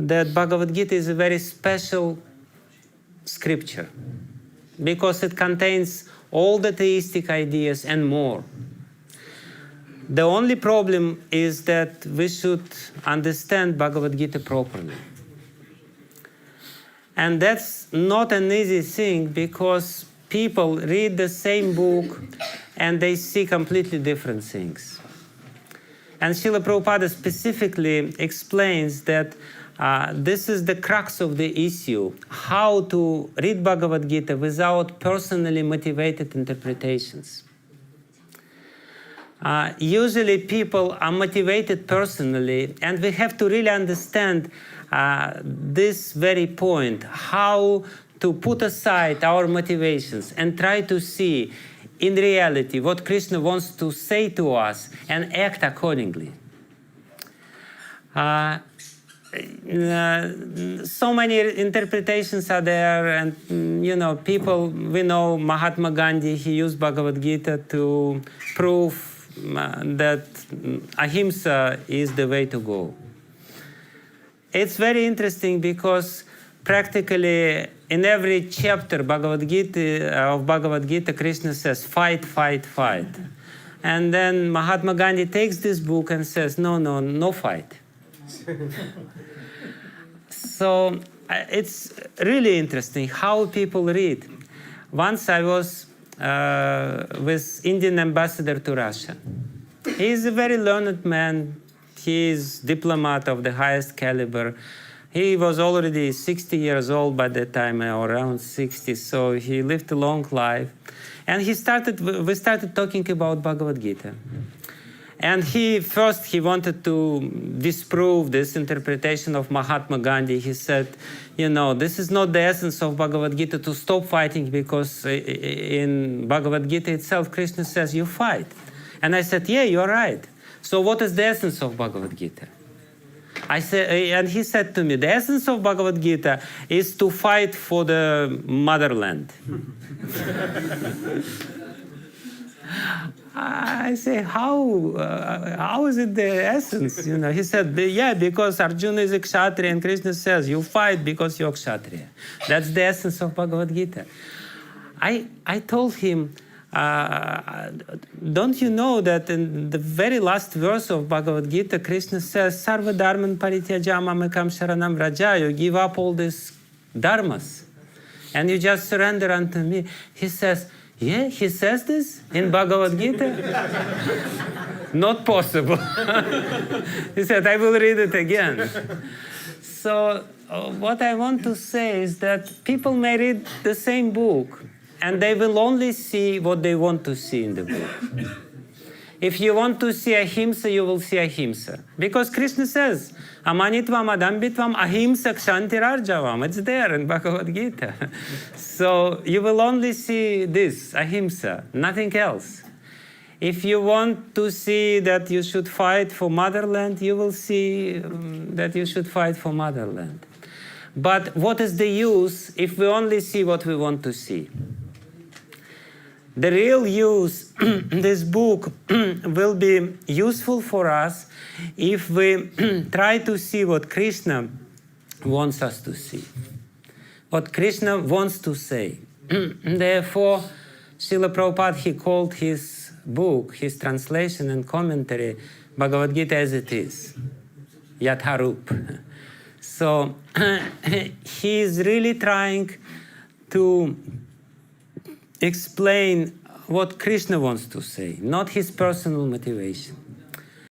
that Bhagavad Gita is a very special scripture because it contains all the theistic ideas and more. The only problem is that we should understand Bhagavad Gita properly. And that's not an easy thing because people read the same book and they see completely different things. And Srila Prabhupada specifically explains that this is the crux of the issue, how to read Bhagavad Gita without personally motivated interpretations. Usually people are motivated personally, and we have to really understand this very point, how to put aside our motivations and try to see in reality what Krishna wants to say to us and act accordingly. So many interpretations are there, and people, we know Mahatma Gandhi, he used Bhagavad Gita to prove that ahimsa is the way to go. It's very interesting because practically in every chapter of Bhagavad Gita, Krishna says, fight, fight, fight. And then Mahatma Gandhi takes this book and says, no fight. So it's really interesting how people read. Once I was with Indian ambassador to Russia. He is a very learned man. He is diplomat of the highest caliber. He was already 60 years old by that time, or around 60, so he lived a long life. And we started talking about Bhagavad Gita. And he wanted to disprove this interpretation of Mahatma Gandhi. He said, this is not the essence of Bhagavad Gita to stop fighting, because in Bhagavad Gita itself, Krishna says, you fight. And I said, yeah, you're right. So what is the essence of Bhagavad Gita? And he said to me, the essence of Bhagavad Gita is to fight for the motherland. I say, how is it the essence? He said, yeah, because Arjuna is a Kshatriya, and Krishna says, you fight because you're Kshatriya. That's the essence of Bhagavad Gita. I told him, don't you know that in the very last verse of Bhagavad Gita, Krishna says, Sarva dharman parityajam mamekam sharanam vraja, you give up all these dharmas, and you just surrender unto me. He says, yeah, he says this in Bhagavad Gita? Not possible. He said, I will read it again. So what I want to say is that people may read the same book, and they will only see what they want to see in the book. If you want to see ahimsa, you will see ahimsa. Because Krishna says, amanitvam adambitvam ahimsa kshantirarjavam. It's there in Bhagavad Gita. So you will only see this, ahimsa, nothing else. If you want to see that you should fight for motherland, you will see that you should fight for motherland. But what is the use if we only see what we want to see? The real use, this book will be useful for us if we try to see what Krishna wants us to see, what Krishna wants to say. Therefore, Srila Prabhupada, he called his book, his translation and commentary, Bhagavad Gita as it is, Yatharup. So he is really trying to explain what Krishna wants to say, not his personal motivation.